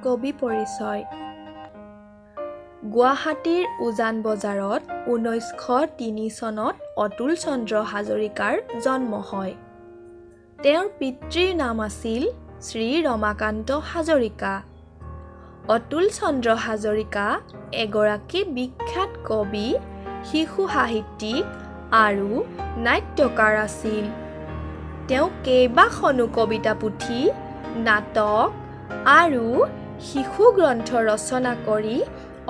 কবি পৰিচয়। গুৱাহাটীৰ উজান বজাৰত 1903 চনত অতুল চন্দ্ৰ হাজৰিকাৰ জন্ম হয়। তেওঁৰ পিতৃৰ নাম আছিল শ্ৰী ৰমাকান্ত হাজৰিকা। অতুল চন্দ্ৰ হাজৰিকা এগৰাকী বিখ্যাত কবি, শিশু সাহিত্যিক আৰু নাট্যকাৰ আছিল। তেওঁ কেইবাখনো কবিতা পুথি, নাটক আৰু শিশু গ্ৰন্থ ৰচনা কৰি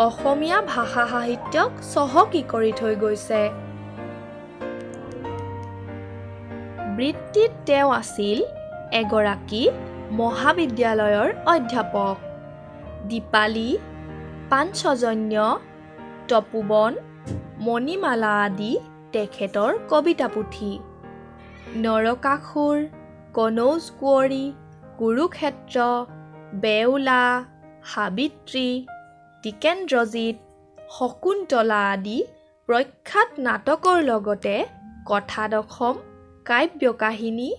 অসমীয়া ভাষা সাহিত্যক চহকী কৰি থৈ গৈছে। বৃত্তিত তেওঁ আছিল এগৰাকী মহাবিদ্যালয়ৰ অধ্যাপক। দীপালী, পাঞ্চজন্য, তপোবন, মণিমালা আদি তেখেতৰ কবিতা পুথি। নৰকাসুৰ, কনৌজ কুঁৱৰী, কুৰুক্ষেত্ৰ, বেউলা, সাবিত্ৰী, টিকেন্দ্ৰজিৎ, শকুন্তলা আদি প্ৰখ্যাত নাটকৰ লগতে কথা দশম, কাব্য কাহিনী,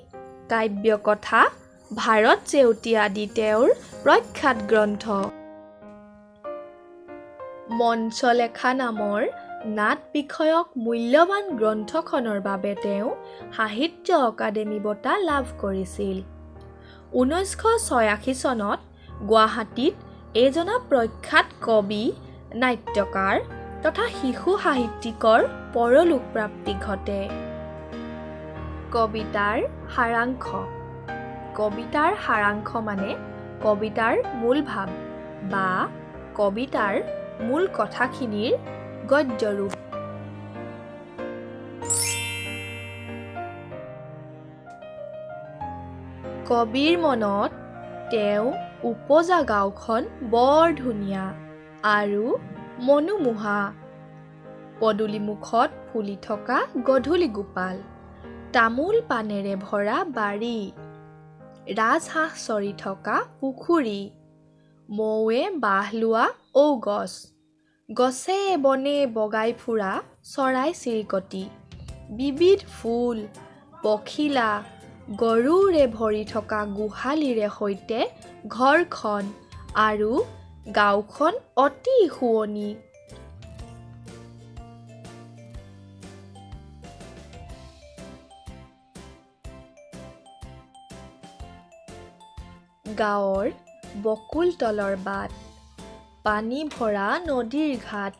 কাব্যকথা, ভাৰত জেউতী আদি তেওঁৰ প্ৰখ্যাত গ্ৰন্থ। মঞ্চলেখা নামৰ নাট বিষয়ক মূল্যৱান গ্ৰন্থখনৰ বাবে তেওঁ সাহিত্য অকাডেমি বঁটা লাভ কৰিছিল। 1986 চনত গুৱাহাটীত এজনা প্ৰখ্যাত কবি, নাট্যকাৰ তথা শিশু সাহিত্যিকৰ পৰলোক প্ৰাপ্তি ঘটে। কবিতাৰ সাৰাংশ। কবিতাৰ সাৰাংশ মানে কবিতাৰ মূল ভাৱ বা কবিতাৰ মূল কথাখিনিৰ গদ্য ৰূপ। কবিৰ মনত তেওঁ উপজা গাঁওখন বৰ ধুনীয়া আৰু মনোমোহা। পদূলিমুখত ফুলি থকা গধূলি গোপাল, তামোল পানেৰে ভৰা বাৰী, ৰাজহাঁহ চৰি থকা পুখুৰী, মৌৱে বাহ লোৱা ঔগছ, গছে বনে বগাই ফুৰা চৰাই চিৰিকটি, বিবিধ ফুল, পখিলা, গৰুৰে ভৰি থকা গোহালিৰে সৈতে ঘৰখন আৰু গাঁওখন অতি শুৱনি। গাঁৱৰ বকুল তলৰ বাট, পানী ভৰা নদীৰ ঘাট,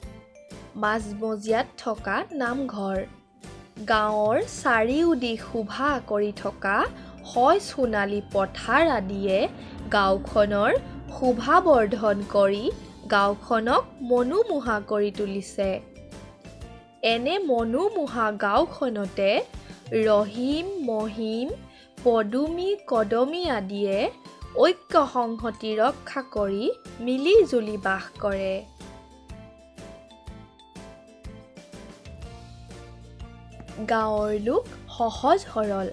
মাজমজিয়াত থকা নামঘৰ, গাঁৱৰ চাৰিওদিশ শোভা কৰি থকা শয় সোণালী পথাৰ আদিয়ে গাঁওখনৰ শোভা বৰ্ধন কৰি গাঁওখনক মনোমোহা কৰি তুলিছে। এনে মনোমোহা গাঁওখনতে ৰহিম, মহিম, পদুমী, কদমী আদিয়ে ঐক্য সংহতি ৰক্ষা কৰি মিলি জুলি বাস কৰে। গাঁৱৰ লোক সহজ সৰল,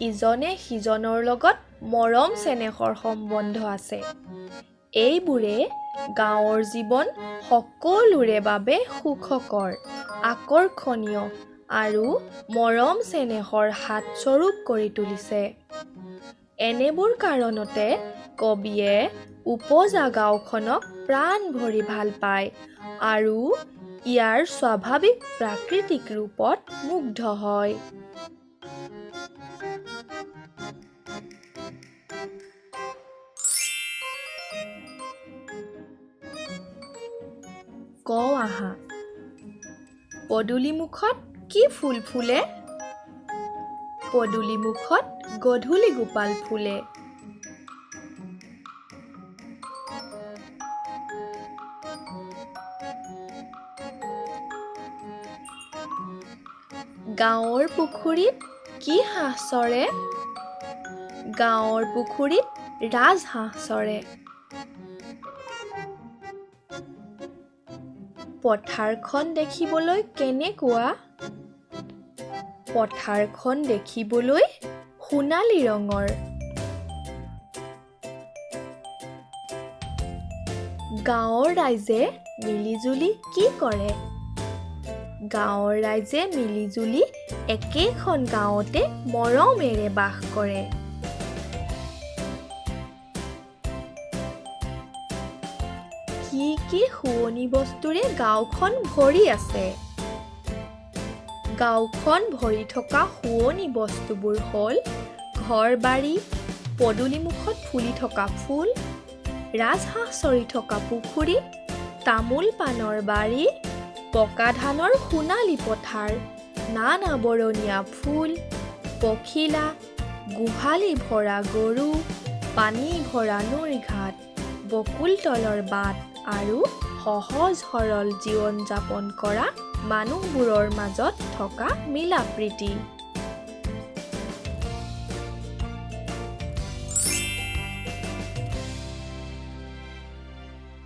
ইজনে সিজনৰ লগত মৰম চেনেহৰ সম্বন্ধ আছে। এইবোৰে গাঁৱৰ জীৱন সকলোৰে বাবে সুখকৰ, আকৰ্ষণীয় আৰু মৰম চেনেহৰ হাতস্বৰূপ কৰি তুলিছে। এনেবোৰ কাৰণতে কবিয়ে উপজা গাঁওখনক প্ৰাণ ভৰি ভাল পায় আৰু ইয়াৰ স্বাভাৱিক প্ৰাকৃতিক ৰূপত মুগ্ধ হয়। কওঁ আহা, পদূলিমুখত কি ফুল ফুলে? পদূলিমুখত গধূলি গোপাল ফুলে। গাঁৱৰ পুখুৰীত কি হাঁহ চৰে? গাঁৱৰ পুখুৰীত ৰাজহাঁহ চৰে। পথাৰখন দেখিবলৈ কেনেকুৱা? পথাৰখন দেখিবলৈ সোণালী ৰঙৰ। গাঁৱৰ ৰাইজে মিলিজুলি কি কৰে? গাঁৱৰ ৰাইজে মিলিজুলি একেখন গাঁৱতে মৰমেৰে বাস কৰে। কি শুৱনি বস্তুৰে গাঁওখন ভৰি আছে। গাঁওখন ভৰি থকা শুৱনি বস্তুবোৰ হ'ল ঘৰ-বাৰী, পদূলিমুখত ফুলি থকা ফুল, ৰাজহাঁহ চৰি থকা পুখুৰী, তামোল পাণৰ বাৰী, পকা ধানৰ সোণালী পথাৰ, নান আৱৰণীয়া ফুল, পখিলা, গোহালি ভৰা গৰু, পানী ভৰা নৈৰ ঘাট, বকুল তলৰ বাট আৰু সহজ সৰল জীৱন যাপন কৰা মানুহবোৰৰ মাজত থকা মিলা-প্ৰীতি।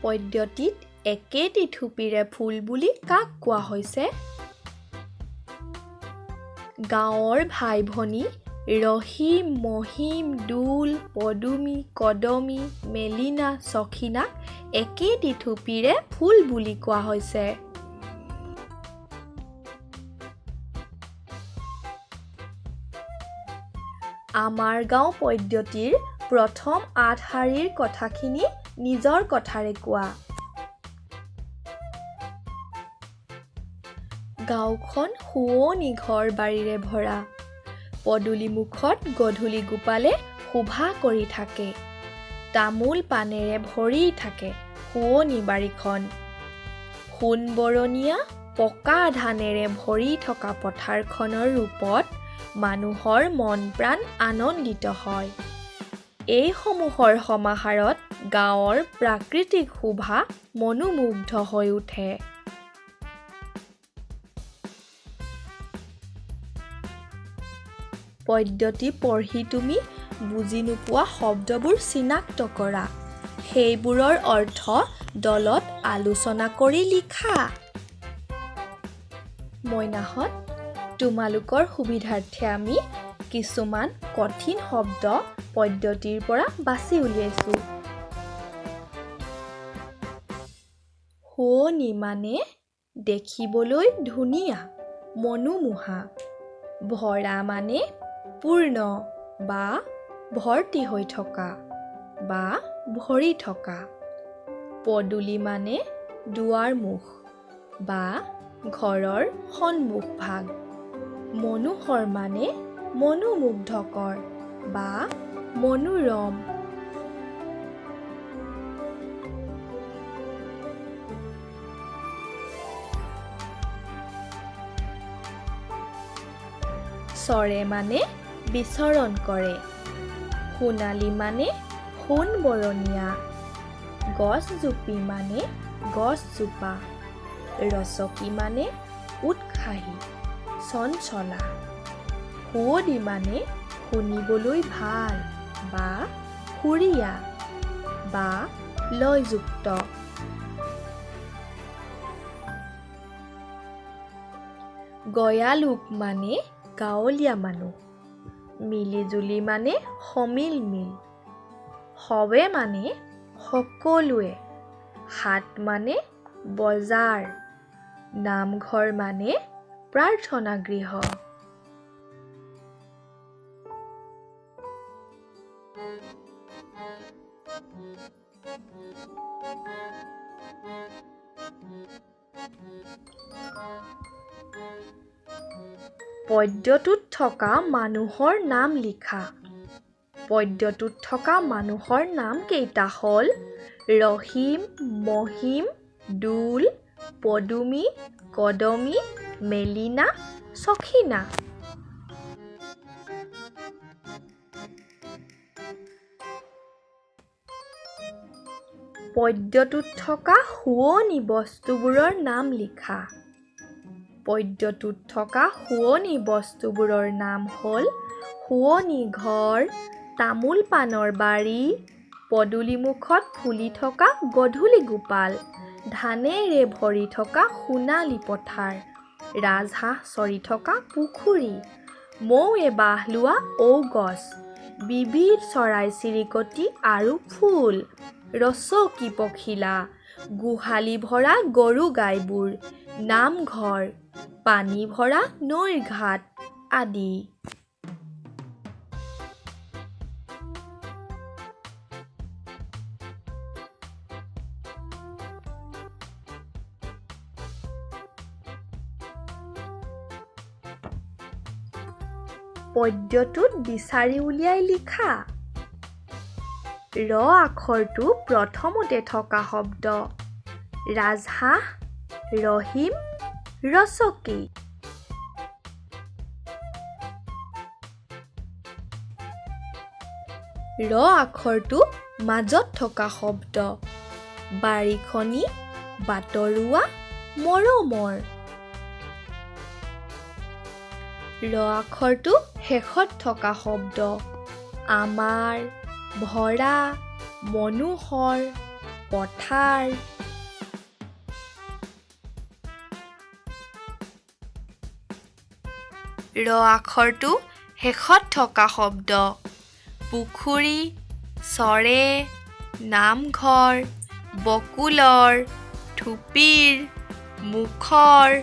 পদ্যটিত একেটি থুপিৰে ফুল বুলি কাক কোৱা হৈছে? গাঁৱৰ ভাই-ভনী ৰহিম, মহিম, দোল, পদুমী, কদমী, মেলিনা, সখিনাক একেটি থুপিৰে ফুল বুলি কোৱা হৈছে। আমাৰ গাঁও পদ্যটিৰ প্ৰথম ৮ শাৰীৰ কথাখিনি নিজৰ কথাৰে কোৱা। গাঁওখন শুৱনি ঘৰ-বাৰীৰে ভৰা। পদূলিমুখত গধূলি গোপালে শোভা কৰি থাকে। তামোল পাণেৰে ভৰি থাকে শুৱনি বাৰীখন। সোণ বৰণীয়া পকা ধানেৰে ভৰি থকা পথাৰখনৰ ৰূপত মানুহৰ মন প্ৰাণ আনন্দিত হয়। এইসমূহৰ সমাহাৰত গাঁৱৰ প্ৰাকৃতিক শোভা মনোমুগ্ধ হৈ উঠে। পদ্যটি পঢ়ি তুমি বুজি নোপোৱা শব্দবোৰ চিনাক্ত কৰা। সেইবোৰৰ অৰ্থ দলত আলোচনা কৰি লিখা। মইনাহঁত, তোমালোকৰ সুবিধাৰ্থে আমি কিছুমান কঠিন শব্দ পদ্যটিৰ পৰা বাছি উলিয়াইছোঁ। শুৱনি মানে দেখিবলৈ ধুনীয়া, মনোমোহা। ভৰা মানে পূৰ্ণ বা ভৰ্তি হৈ থকা বা ভৰি থকা। পদূলি মানে দুৱাৰমুখ বা ঘৰৰ সন্মুখ ভাগ। মনোহৰ মানে মনোমুগ্ধকৰ বা মনোৰম। চৰে মানে বিচৰণ কৰে। সোণালী মানে সোণ বৰণীয়া। গছজোপী মানে গছজোপা। ৰচকী মানে উৎসাহী, চঞ্চলা। সুৱদী মানে শুনিবলৈ ভাল বা সুৰীয়া বা লয়যুক্ত। গয়ালোক মানে গাঁৱলীয়া মানুহ। মিলিজুলি মানে সমিল মিল। সবে মানে সকলোৱে। হাট মানে বজাৰ। নামঘৰ মানে প্ৰাৰ্থনা গৃহ। পদ্যটোত থকা মানুহৰ নাম লিখা। পদ্যটোত থকা মানুহৰ নাম কেইটা হ'ল ৰহিম, মহিম, দোল, পদুমী, কদমী, মেলিনা, সখিনা। পদ্যটোত থকা শুৱনি বস্তুবোৰৰ নাম লিখা। পদ্যটোত থকা শুৱনি বস্তুবোৰৰ নাম হ'ল শুৱনি ঘৰ, তামোল পাণৰ বাৰী, পদূলিমুখত ফুলি থকা গধূলি গোপাল, ধানেৰে ভৰি থকা সোণালী পথাৰ, ৰাজহাঁহ চৰি থকা পুখুৰী, মৌৱে বাহ লোৱা ঔগছ, বিবিধ চৰাই-চিৰিকটি আৰু ফুল, ৰচকী পখিলা, গোহালি ভৰা গৰু গাইবোৰ, নামঘৰ, পানী ভৰা নৈৰ ঘাট আদি। পদ্যটোত বিচাৰি উলিয়াই লিখা। ৰ আখৰটো প্ৰথমতে থকা শব্দ ৰাজহাঁহ, ৰহিম, ৰচকী। ৰ আখৰটো মাজত থকা শব্দ বাৰীখনি, বাটৰুৱা, মৰমৰ। ৰ আখৰটো শেষত থকা শব্দ আমাৰ, ভৰা, মনোহৰ, পথাৰ। ৰ আখৰটো শেষত থকা শব্দ পুখুৰী, চৰে, নামঘৰ, বকুলৰ, থুপিৰ, মুখৰ।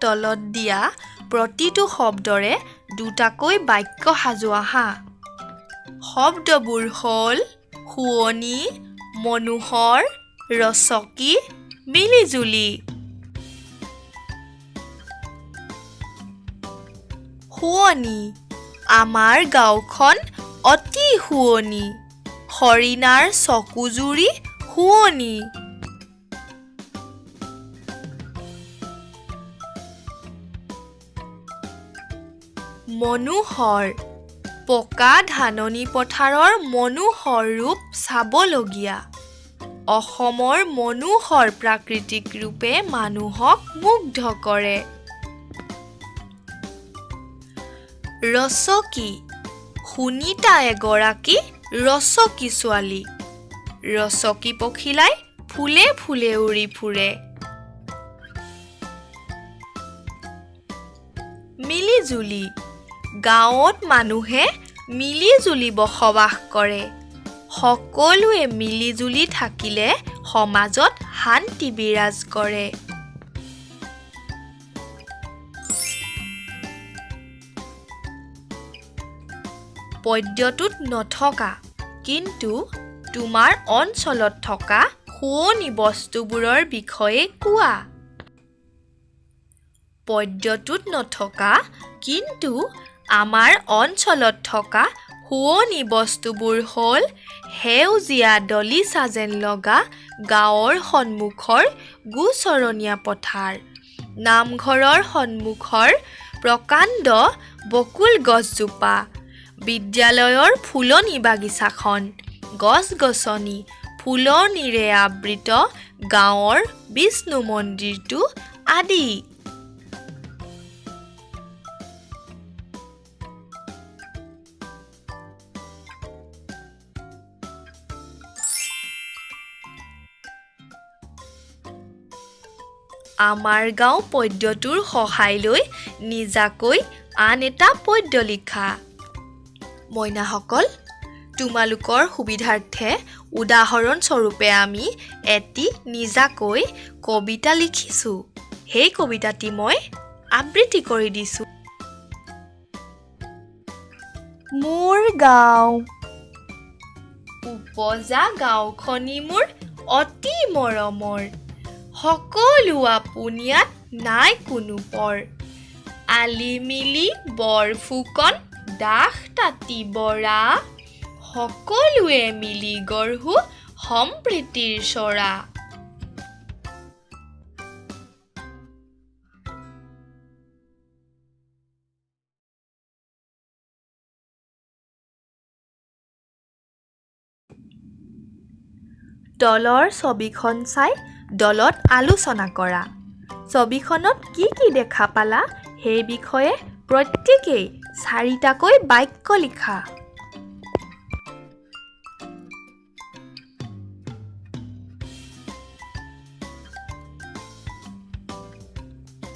তলত দিয়া প্ৰতিটো শব্দৰে দুটাকৈ বাক্য সাজোৱা হা। শব্দবোৰ হ'ল শুৱনি, মনোহৰ, ৰচকী, মিলিজুলি। শুৱনি, আমাৰ গাঁওখন অতি শুৱনি, হৰিণাৰ চকুজুৰি শুৱনি। মনোহৰ, পকা ধাননি পথাৰৰ মনোহৰ ৰূপ চাবলগীয়া। অসমৰ মনোহৰ প্ৰাকৃতিক ৰূপে মানুহক মুগ্ধ কৰে। ৰচকী, সুনীতা এগৰাকী ৰচকী ছোৱালী। ৰচকী পখিলাই ফুলে ফুলে উৰি ফুৰে। মিলিজুলি, গাঁৱত মানুহে মিলিজুলি বসবাস কৰে। সকলোৱে মিলিজুলি থাকিলে সমাজত শান্তি বিৰাজ কৰে। পদ্যটোত নথকা কিন্তু তোমাৰ অঞ্চলত থকা শুৱনি বস্তুবোৰৰ বিষয়ে কোৱা। পদ্যটোত নথকা কিন্তু আমাৰ অঞ্চলত থকা শুৱনি বস্তুবোৰ হ'ল সেউজীয়া দলিচা যেন লগা গাঁৱৰ সন্মুখৰ গোচৰণীয়া পথাৰ, নামঘৰৰ সন্মুখৰ প্ৰকাণ্ড বকুল গছজোপা, বিদ্যালয়ৰ ফুলনি বাগিচাখন, গছ-গছনি, ফুলনিৰে আবৃত গাঁৱৰ বিষ্ণু মন্দিৰটো আদি। আমাৰ গাঁও পদ্যটোৰ সহায় লৈ নিজাকৈ আন এটা পদ্য লিখা। মইনাসকল, তোমালোকৰ সুবিধাৰ্থে উদাহৰণস্বৰূপে আমি এটি নিজাকৈ কবিতা লিখিছোঁ। সেই কবিতাটি মই আবৃত্তি কৰি দিছোঁ। মোৰ গাঁও। উপজা গাঁওখনি মোৰ অতি মৰমৰ, সকলো আপুনিয়াত নাই কোনো পৰ। আলিমিলি বৰ ফুকন দাস তাঁতি বৰা, সকলোৱে মিলি গঢ়ো সম্প্ৰীতিৰ চৰা। তলৰ ছবিখন চাই দলত আলোচনা কৰা। ছবিখনত কি কি দেখা পালা সেই বিষয়ে প্ৰত্যেকেই 4টাকৈ বাক্য লিখা।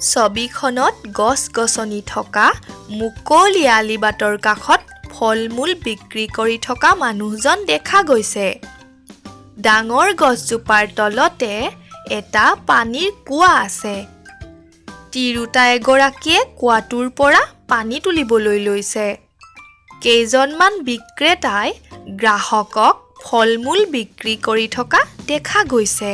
ছবিখনত গছ-গছনি থকা মুকলি আলিবাটৰ কাষত ফল-মূল বিক্ৰী কৰি থকা মানুহজন দেখা গৈছে। ডাঙৰ গছজোপাৰ তলতে এটা পানীৰ কুঁৱা আছে। তিৰোতা এগৰাকীয়ে কুঁৱাটোৰ পৰা পানী তুলিবলৈ লৈছে। কেইজনমান বিক্ৰেতাই গ্ৰাহকক ফল-মূল বিক্ৰী কৰি থকা দেখা গৈছে।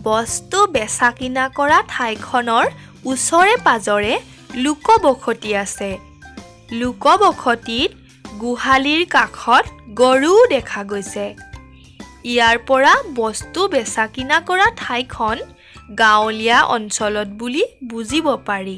বস্তু বেচা কিনা কৰা ঠাইখনৰ ওচৰে পাজৰে লোকবসতি আছে। লোকবসতিত গোহালিৰ কাষত গৰুও দেখা গৈছে। ইয়াৰ পৰা বস্তু বেচা কিনা কৰা ঠাইখন গাঁৱলীয়া অঞ্চলত বুলি বুজিব পাৰি।